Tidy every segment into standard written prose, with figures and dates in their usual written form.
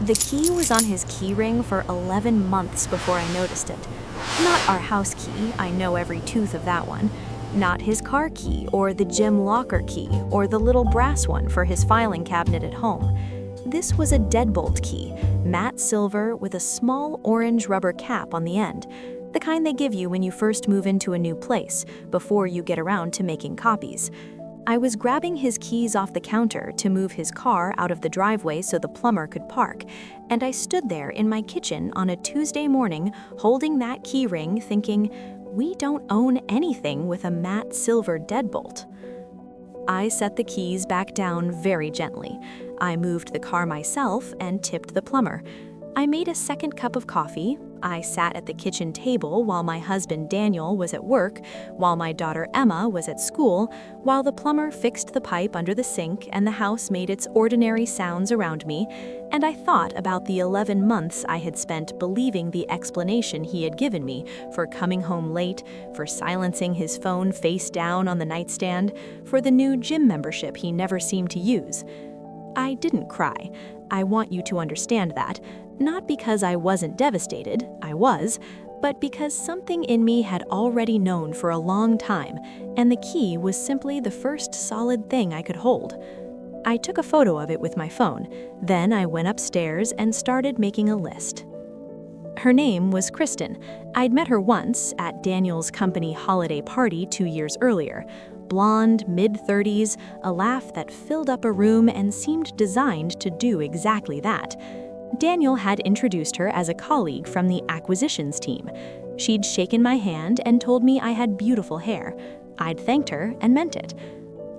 The key was on his key ring for 11 months before I noticed it. Not our house key, I know every tooth of that one. Not his car key, or the gym locker key, or the little brass one for his filing cabinet at home. This was a deadbolt key, matte silver with a small orange rubber cap on the end, the kind they give you when you first move into a new place, before you get around to making copies. I was grabbing his keys off the counter to move his car out of the driveway so the plumber could park, and I stood there in my kitchen on a Tuesday morning holding that key ring thinking, we don't own anything with a matte silver deadbolt. I set the keys back down very gently. I moved the car myself and tipped the plumber. I made a second cup of coffee. I sat at the kitchen table while my husband Daniel was at work, while my daughter Emma was at school, while the plumber fixed the pipe under the sink and the house made its ordinary sounds around me, and I thought about the 11 months I had spent believing the explanation he had given me for coming home late, for silencing his phone face down on the nightstand, for the new gym membership he never seemed to use. I didn't cry. I want you to understand that. Not because I wasn't devastated, I was, but because something in me had already known for a long time, and the key was simply the first solid thing I could hold. I took a photo of it with my phone, then I went upstairs and started making a list. Her name was Kristen. I'd met her once at Daniel's company holiday party 2 years earlier. Blonde, mid-30s, a laugh that filled up a room and seemed designed to do exactly that. Daniel had introduced her as a colleague from the acquisitions team. She'd shaken my hand and told me I had beautiful hair. I'd thanked her and meant it.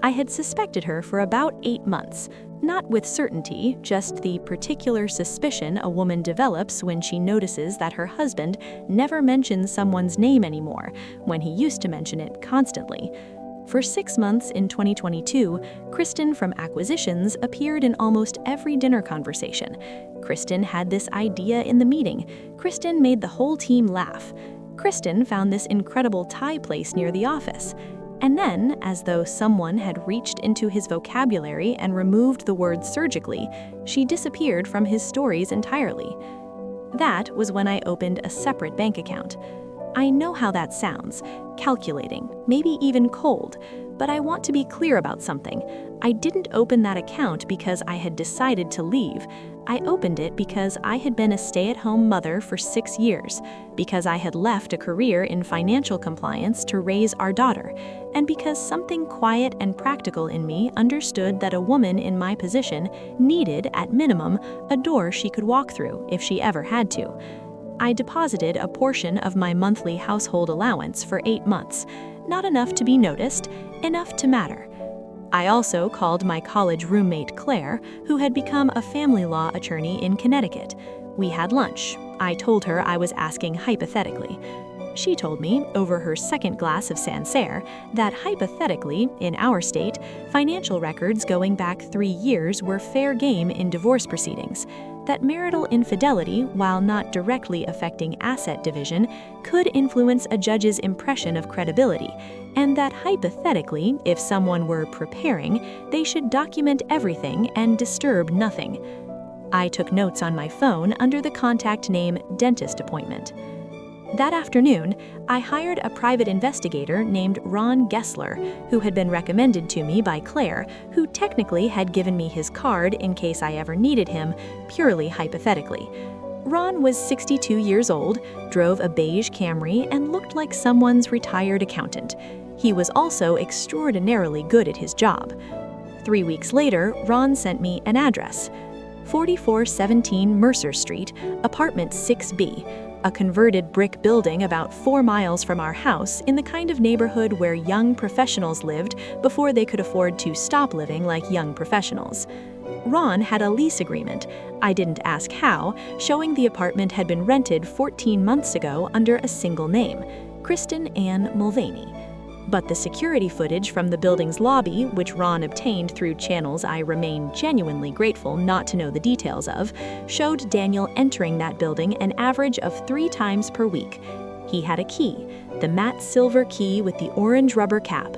I had suspected her for about 8 months, not with certainty, just the particular suspicion a woman develops when she notices that her husband never mentions someone's name anymore, when he used to mention it constantly. For 6 months in 2022, Kristen from Acquisitions appeared in almost every dinner conversation. Kristen had this idea in the meeting. Kristen made the whole team laugh. Kristen found this incredible Thai place near the office. And then, as though someone had reached into his vocabulary and removed the word surgically, she disappeared from his stories entirely. That was when I opened a separate bank account. I know how that sounds, calculating, maybe even cold, but I want to be clear about something. I didn't open that account because I had decided to leave. I opened it because I had been a stay-at-home mother for 6 years, because I had left a career in financial compliance to raise our daughter, and because something quiet and practical in me understood that a woman in my position needed, at minimum, a door she could walk through if she ever had to. I deposited a portion of my monthly household allowance for 8 months, not enough to be noticed, enough to matter. I also called my college roommate Claire, who had become a family law attorney in Connecticut. We had lunch. I told her I was asking hypothetically. She told me, over her second glass of Sancerre, that hypothetically, in our state, financial records going back 3 years were fair game in divorce proceedings, that marital infidelity, while not directly affecting asset division, could influence a judge's impression of credibility, and that hypothetically, if someone were preparing, they should document everything and disturb nothing. I took notes on my phone under the contact name dentist appointment. That afternoon, I hired a private investigator named Ron Gessler, who had been recommended to me by Claire, who technically had given me his card in case I ever needed him, purely hypothetically. Ron was 62 years old, drove a beige Camry, and looked like someone's retired accountant. He was also extraordinarily good at his job. 3 weeks later, Ron sent me an address: 4417 Mercer Street, apartment 6B, a converted brick building about 4 miles from our house in the kind of neighborhood where young professionals lived before they could afford to stop living like young professionals. Ron had a lease agreement, I didn't ask how, showing the apartment had been rented 14 months ago under a single name, Kristen Ann Mulvaney. But the security footage from the building's lobby, which Ron obtained through channels I remain genuinely grateful not to know the details of, showed Daniel entering that building an average of 3 times per week. He had a key, the matte silver key with the orange rubber cap.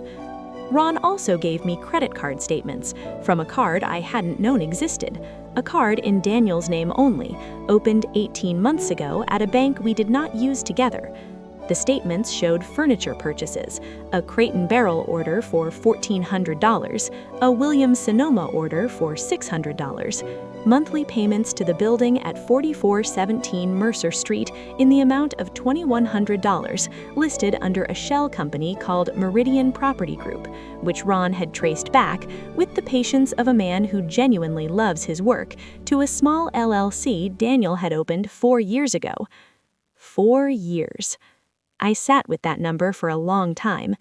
Ron also gave me credit card statements from a card I hadn't known existed, a card in Daniel's name only, opened 18 months ago at a bank we did not use together. The statements showed furniture purchases, a Crate and Barrel order for $1,400, a Williams-Sonoma order for $600, monthly payments to the building at 4417 Mercer Street in the amount of $2,100, listed under a shell company called Meridian Property Group, which Ron had traced back, with the patience of a man who genuinely loves his work, to a small LLC Daniel had opened 4 years ago. 4 years. I sat with that number for a long time.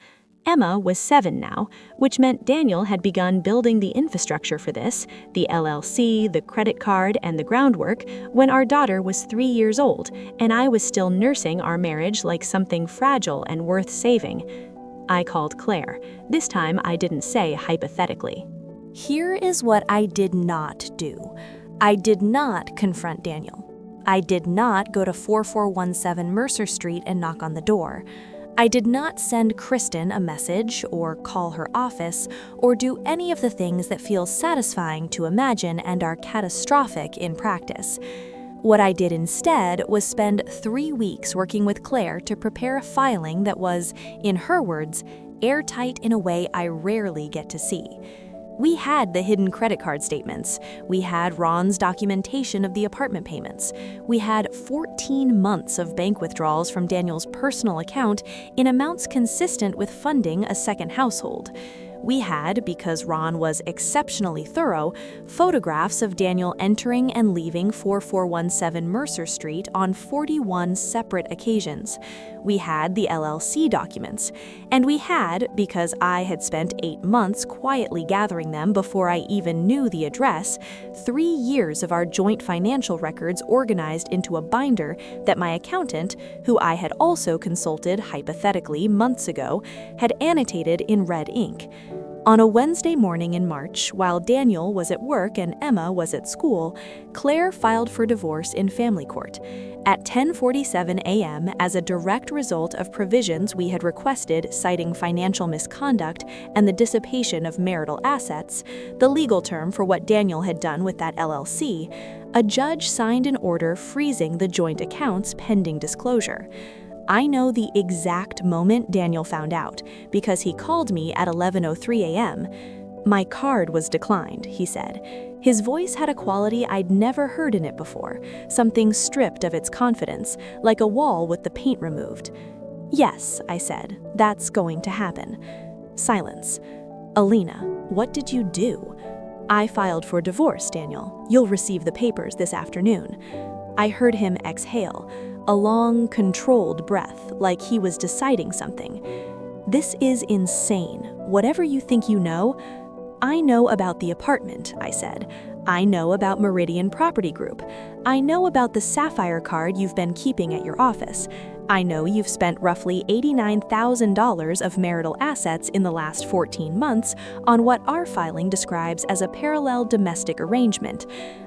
Emma was 7 now, which meant Daniel had begun building the infrastructure for this, the LLC, the credit card, and the groundwork, when our daughter was 3 years old, and I was still nursing our marriage like something fragile and worth saving. I called Claire. This time I didn't say hypothetically. Here is what I did not do. I did not confront Daniel. I did not go to 4417 Mercer Street and knock on the door. I did not send Kristen a message or call her office or do any of the things that feel satisfying to imagine and are catastrophic in practice. What I did instead was spend 3 weeks working with Claire to prepare a filing that was, in her words, airtight in a way I rarely get to see. We had the hidden credit card statements. We had Ron's documentation of the apartment payments. We had 14 months of bank withdrawals from Daniel's personal account in amounts consistent with funding a second household. We had, because Ron was exceptionally thorough, photographs of Daniel entering and leaving 4417 Mercer Street on 41 separate occasions. We had the LLC documents. And we had, because I had spent 8 months quietly gathering them before I even knew the address, 3 years of our joint financial records organized into a binder that my accountant, who I had also consulted hypothetically months ago, had annotated in red ink. On a Wednesday morning in March, while Daniel was at work and Emma was at school, Claire filed for divorce in family court. At 10:47 a.m., as a direct result of provisions we had requested citing financial misconduct and the dissipation of marital assets, the legal term for what Daniel had done with that LLC, a judge signed an order freezing the joint accounts pending disclosure. I know the exact moment Daniel found out, because he called me at 11:03 a.m. "My card was declined," he said. His voice had a quality I'd never heard in it before, something stripped of its confidence, like a wall with the paint removed. "Yes," I said, "that's going to happen." Silence. "Alina, what did you do?" "I filed for divorce, Daniel. You'll receive the papers this afternoon." I heard him exhale, a long, controlled breath, like he was deciding something. "This is insane. Whatever you think you know." "I know about the apartment," I said. "I know about Meridian Property Group. I know about the Sapphire card you've been keeping at your office. I know you've spent roughly $89,000 of marital assets in the last 14 months on what our filing describes as a parallel domestic arrangement."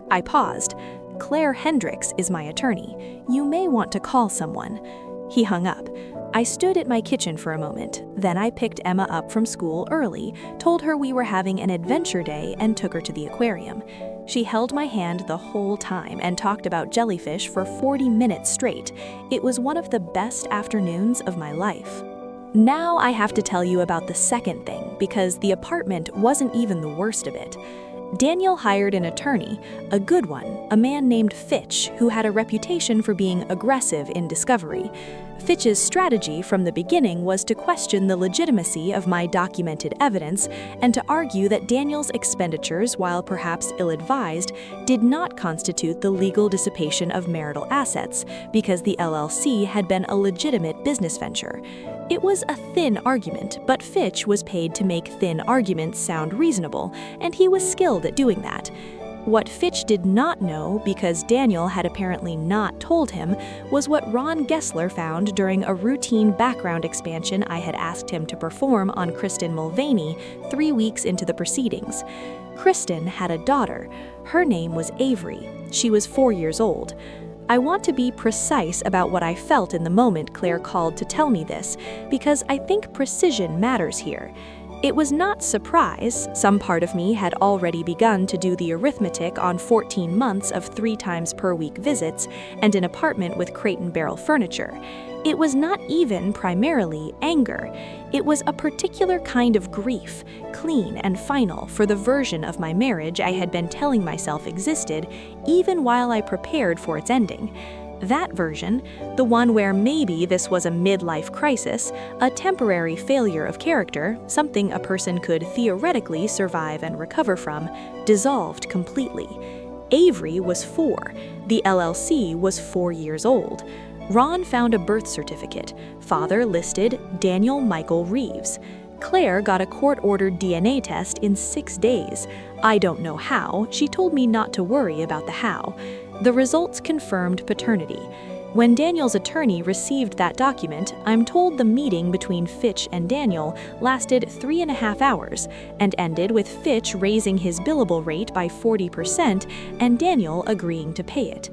I paused. "Claire Hendricks is my attorney. You may want to call someone." He hung up. I stood at my kitchen for a moment. Then I picked Emma up from school early, told her we were having an adventure day, and took her to the aquarium. She held my hand the whole time and talked about jellyfish for 40 minutes straight. It was one of the best afternoons of my life. Now I have to tell you about the second thing, because the apartment wasn't even the worst of it. Daniel hired an attorney, a good one, a man named Fitch, who had a reputation for being aggressive in discovery. Fitch's strategy from the beginning was to question the legitimacy of my documented evidence and to argue that Daniel's expenditures, while perhaps ill-advised, did not constitute the legal dissipation of marital assets because the LLC had been a legitimate business venture. It was a thin argument, but Fitch was paid to make thin arguments sound reasonable, and he was skilled at doing that. What Fitch did not know, because Daniel had apparently not told him, was what Ron Gessler found during a routine background expansion I had asked him to perform on Kristen Mulvaney 3 weeks into the proceedings. Kristen had a daughter. Her name was Avery. She was 4 years old. I want to be precise about what I felt in the moment Claire called to tell me this, because I think precision matters here. It was not surprise. Some part of me had already begun to do the arithmetic on 14 months of 3 times per week visits and an apartment with crate and barrel furniture. It was not even primarily anger. It was a particular kind of grief, clean and final for the version of my marriage I had been telling myself existed even while I prepared for its ending. That version, the one where maybe this was a midlife crisis, a temporary failure of character, something a person could theoretically survive and recover from, dissolved completely. Avery was 4. The LLC was 4 years old. Ron found a birth certificate. Father listed Daniel Michael Reeves. Claire got a court-ordered DNA test in 6 days. I don't know how. She told me not to worry about the how. The results confirmed paternity. When Daniel's attorney received that document, I'm told the meeting between Fitch and Daniel lasted 3.5 hours and ended with Fitch raising his billable rate by 40% and Daniel agreeing to pay it.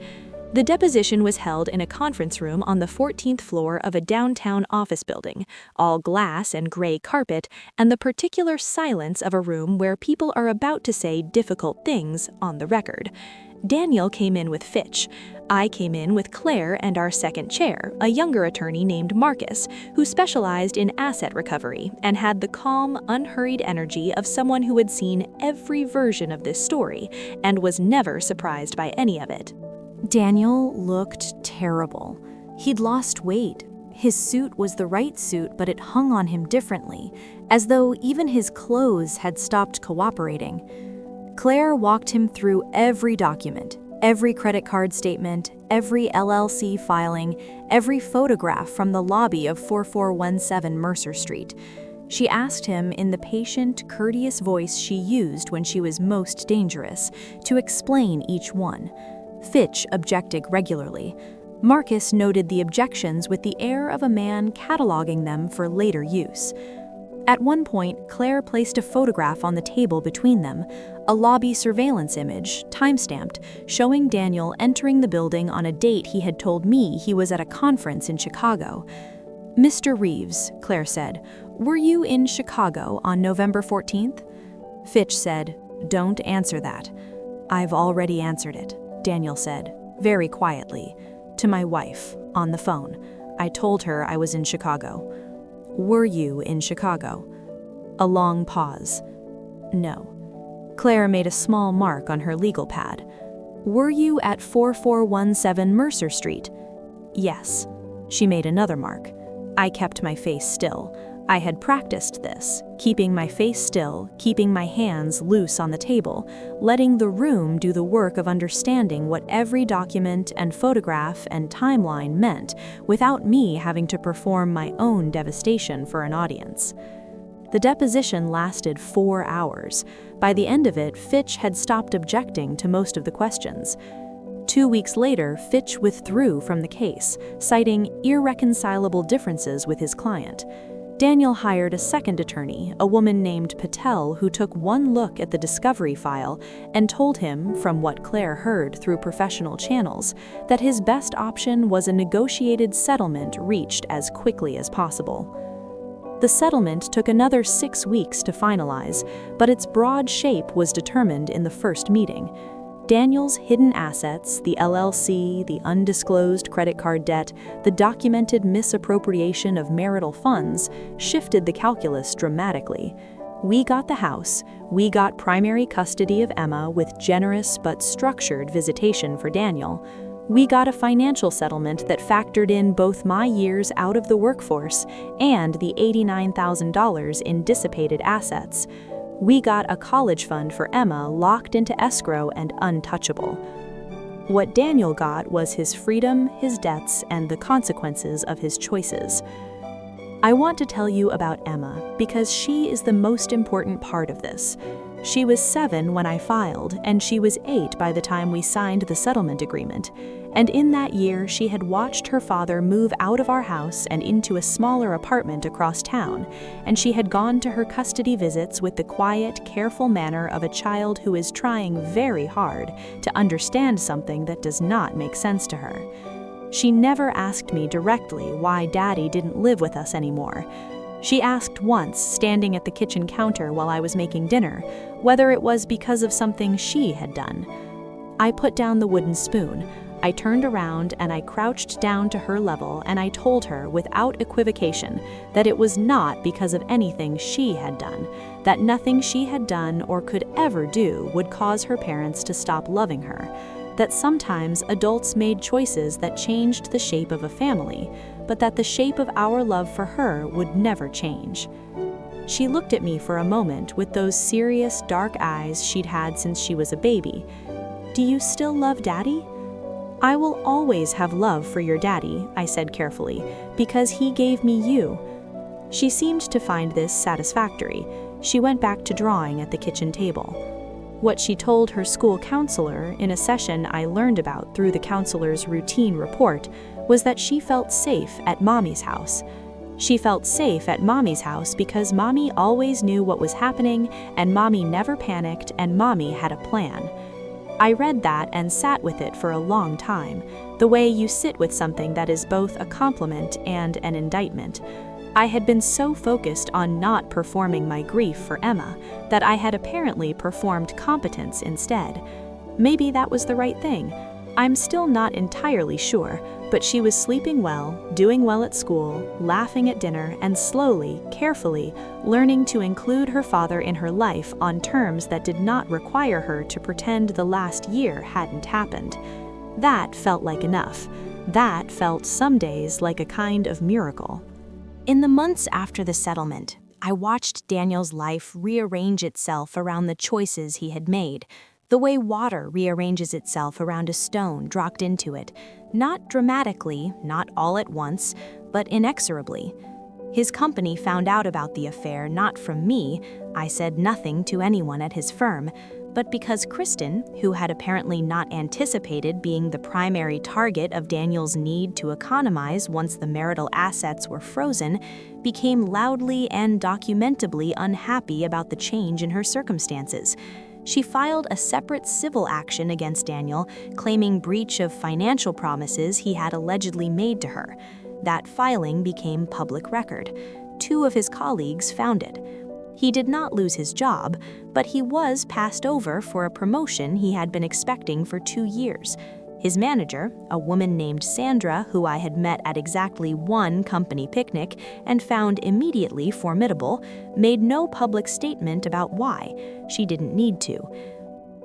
The deposition was held in a conference room on the 14th floor of a downtown office building, all glass and gray carpet, and the particular silence of a room where people are about to say difficult things on the record. Daniel came in with Fitch. I came in with Claire and our second chair, a younger attorney named Marcus, who specialized in asset recovery and had the calm, unhurried energy of someone who had seen every version of this story and was never surprised by any of it. Daniel looked terrible. He'd lost weight. His suit was the right suit, but it hung on him differently, as though even his clothes had stopped cooperating. Claire walked him through every document, every credit card statement, every LLC filing, every photograph from the lobby of 4417 Mercer Street. She asked him in the patient, courteous voice she used when she was most dangerous, to explain each one. Fitch objected regularly. Marcus noted the objections with the air of a man cataloging them for later use. At one point, Claire placed a photograph on the table between them, a lobby surveillance image, time-stamped, showing Daniel entering the building on a date he had told me he was at a conference in Chicago. "Mr. Reeves," Claire said, "were you in Chicago on November 14th? Fitch said, "Don't answer that." "I've already answered it," Daniel said, very quietly, to my wife, on the phone. I told her I was in Chicago. "Were you in Chicago?" A long pause. "No." Claire made a small mark on her legal pad. "Were you at 4417 Mercer Street?" "Yes." She made another mark. I kept my face still. I had practiced this, keeping my face still, keeping my hands loose on the table, letting the room do the work of understanding what every document and photograph and timeline meant without me having to perform my own devastation for an audience. The deposition lasted 4 hours. By the end of it, Fitch had stopped objecting to most of the questions. 2 weeks later, Fitch withdrew from the case, citing irreconcilable differences with his client. Daniel hired a second attorney, a woman named Patel, who took one look at the discovery file and told him, from what Claire heard through professional channels, that his best option was a negotiated settlement reached as quickly as possible. The settlement took another 6 weeks to finalize, but its broad shape was determined in the first meeting. Daniel's hidden assets, the LLC, the undisclosed credit card debt, the documented misappropriation of marital funds, shifted the calculus dramatically. We got the house, we got primary custody of Emma with generous but structured visitation for Daniel. We got a financial settlement that factored in both my years out of the workforce and the $89,000 in dissipated assets. We got a college fund for Emma locked into escrow and untouchable. What Daniel got was his freedom, his debts, and the consequences of his choices. I want to tell you about Emma because she is the most important part of this. She was 7 when I filed, and she was 8 by the time we signed the settlement agreement. And in that year, she had watched her father move out of our house and into a smaller apartment across town, and she had gone to her custody visits with the quiet, careful manner of a child who is trying very hard to understand something that does not make sense to her. She never asked me directly why Daddy didn't live with us anymore. She asked once, standing at the kitchen counter while I was making dinner, whether it was because of something she had done. I put down the wooden spoon. I turned around and I crouched down to her level, and I told her without equivocation that it was not because of anything she had done, that nothing she had done or could ever do would cause her parents to stop loving her, that sometimes adults made choices that changed the shape of a family, but that the shape of our love for her would never change. She looked at me for a moment with those serious, dark eyes she'd had since she was a baby. "Do you still love Daddy?" "I will always have love for your daddy," I said carefully, "because he gave me you." She seemed to find this satisfactory. She went back to drawing at the kitchen table. What she told her school counselor in a session I learned about through the counselor's routine report was that she felt safe at Mommy's house. She felt safe at Mommy's house because Mommy always knew what was happening, and Mommy never panicked, and Mommy had a plan. I read that and sat with it for a long time, the way you sit with something that is both a compliment and an indictment. I had been so focused on not performing my grief for Emma that I had apparently performed competence instead. Maybe that was the right thing. I'm still not entirely sure, but she was sleeping well, doing well at school, laughing at dinner, and slowly, carefully, learning to include her father in her life on terms that did not require her to pretend the last year hadn't happened. That felt like enough. That felt some days like a kind of miracle. In the months after the settlement, I watched Daniel's life rearrange itself around the choices he had made, the way water rearranges itself around a stone dropped into it, not dramatically, not all at once, but inexorably. His company found out about the affair not from me, I said nothing to anyone at his firm, but because Kristen, who had apparently not anticipated being the primary target of Daniel's need to economize once the marital assets were frozen, became loudly and documentably unhappy about the change in her circumstances. She filed a separate civil action against Daniel, claiming breach of financial promises he had allegedly made to her. That filing became public record. 2 of his colleagues found it. He did not lose his job, but he was passed over for a promotion he had been expecting for 2 years. His manager, a woman named Sandra, who I had met at exactly 1 company picnic and found immediately formidable, made no public statement about why. She didn't need to.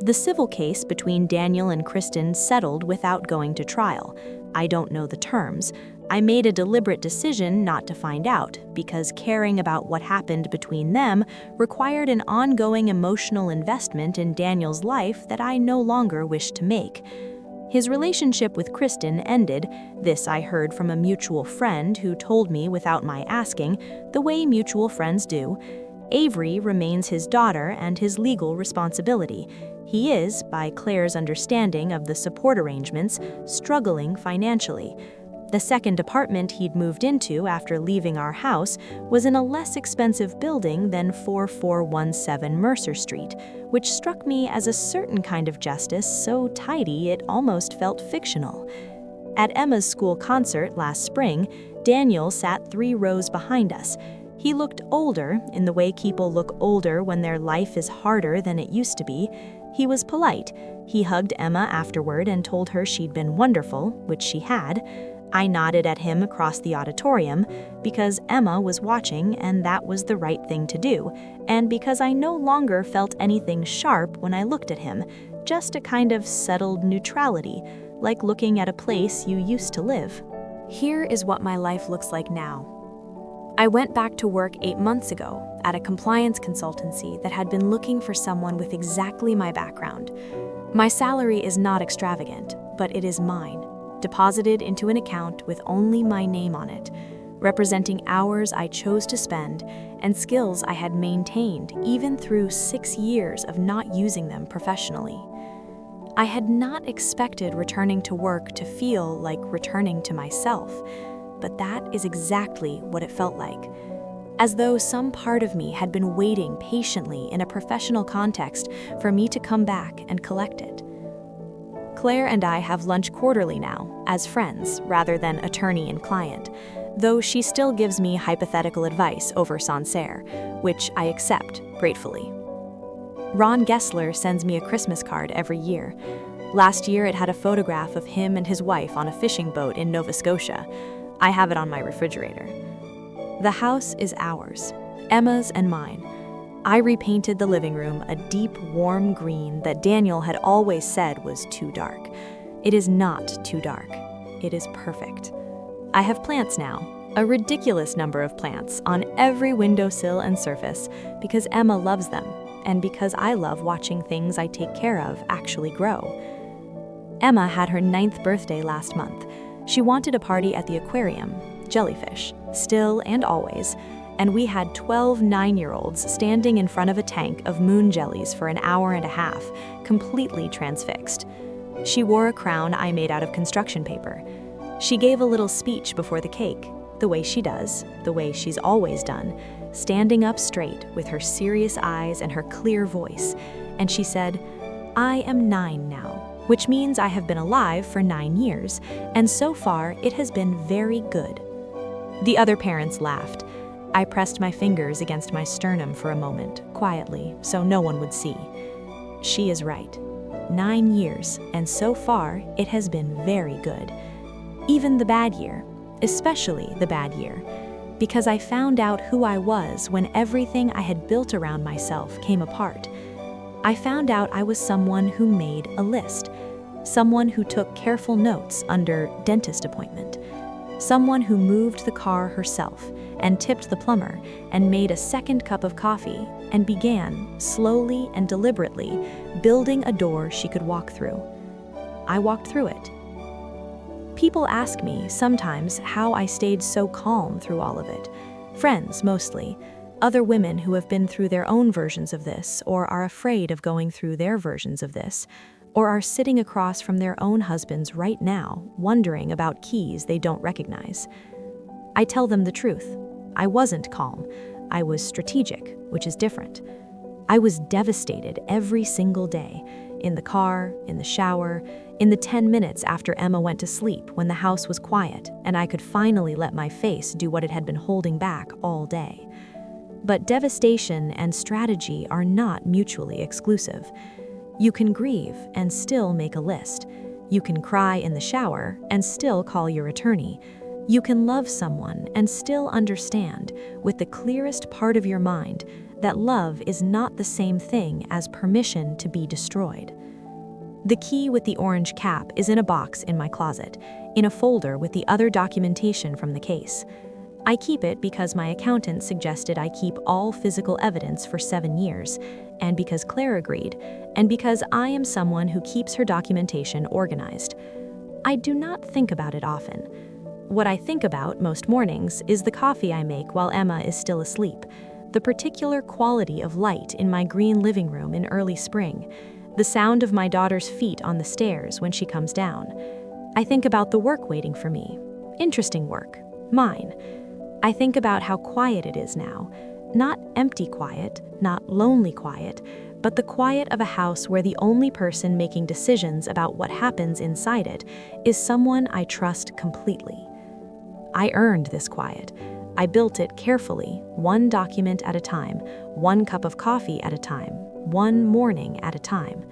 The civil case between Daniel and Kristen settled without going to trial. I don't know the terms. I made a deliberate decision not to find out, because caring about what happened between them required an ongoing emotional investment in Daniel's life that I no longer wished to make. His relationship with Kristen ended, this I heard from a mutual friend who told me without my asking, the way mutual friends do. Avery remains his daughter and his legal responsibility. He is, by Claire's understanding of the support arrangements, struggling financially. The second apartment he'd moved into after leaving our house was in a less expensive building than 4417 Mercer Street, which struck me as a certain kind of justice so tidy it almost felt fictional. At Emma's school concert last spring, Daniel sat 3 rows behind us. He looked older, in the way people look older when their life is harder than it used to be. He was polite. He hugged Emma afterward and told her she'd been wonderful, which she had. I nodded at him across the auditorium because Emma was watching and that was the right thing to do, and because I no longer felt anything sharp when I looked at him, just a kind of settled neutrality, like looking at a place you used to live. Here is what my life looks like now. I went back to work 8 months ago at a compliance consultancy that had been looking for someone with exactly my background. My salary is not extravagant, but it is mine, deposited into an account with only my name on it, representing hours I chose to spend and skills I had maintained even through 6 years of not using them professionally. I had not expected returning to work to feel like returning to myself, but that is exactly what it felt like. As though some part of me had been waiting patiently in a professional context for me to come back and collect it. Claire and I have lunch quarterly now, as friends rather than attorney and client. though she still gives me hypothetical advice over Sancerre, which I accept gratefully. Ron Gessler sends me a Christmas card every year. Last year, it had a photograph of him and his wife on a fishing boat in Nova Scotia. I have it on my refrigerator. The house is ours, Emma's and mine. I repainted the living room a deep, warm green that Daniel had always said was too dark. It is not too dark. It is perfect. I have plants now, a ridiculous number of plants on every windowsill and surface because Emma loves them and because I love watching things I take care of actually grow. Emma had her 9th birthday last month. She wanted a party at the aquarium, jellyfish, still and always, and we had 12 9-year-olds standing in front of a tank of moon jellies for an hour and a half, completely transfixed. She wore a crown I made out of construction paper. She gave a little speech before the cake, the way she does, the way she's always done, standing up straight with her serious eyes and her clear voice, and she said, "I am 9 now, which means I have been alive for 9 years, and so far it has been very good." The other parents laughed. I pressed my fingers against my sternum for a moment, quietly, so no one would see. She is right. 9 years, and so far it has been very good. Even the bad year, especially the bad year, because I found out who I was when everything I had built around myself came apart. I found out I was someone who made a list, someone who took careful notes under dentist appointment, someone who moved the car herself and tipped the plumber and made a second cup of coffee and began, slowly and deliberately, building a door she could walk through. I walked through it. People ask me sometimes how I stayed so calm through all of it. Friends, mostly. Other women who have been through their own versions of this or are afraid of going through their versions of this, or are sitting across from their own husbands right now, wondering about keys they don't recognize. I tell them the truth. I wasn't calm. I was strategic, which is different. I was devastated every single day, in the car, in the shower, in the 10 minutes after Emma went to sleep when the house was quiet and I could finally let my face do what it had been holding back all day. But devastation and strategy are not mutually exclusive. You can grieve and still make a list. You can cry in the shower and still call your attorney. You can love someone and still understand, with the clearest part of your mind, that love is not the same thing as permission to be destroyed. The key with the orange cap is in a box in my closet, in a folder with the other documentation from the case. I keep it because my accountant suggested I keep all physical evidence for 7 years, and because Claire agreed, and because I am someone who keeps her documentation organized. I do not think about it often. What I think about most mornings is the coffee I make while Emma is still asleep, the particular quality of light in my green living room in early spring, the sound of my daughter's feet on the stairs when she comes down. I think about the work waiting for me. Interesting work. Mine. I think about how quiet it is now. Not empty quiet, not lonely quiet, but the quiet of a house where the only person making decisions about what happens inside it is someone I trust completely. I earned this quiet. I built it carefully, one document at a time, one cup of coffee at a time, one morning at a time.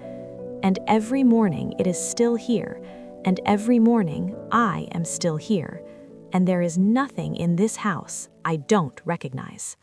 And every morning it is still here, and every morning I am still here. And there is nothing in this house I don't recognize.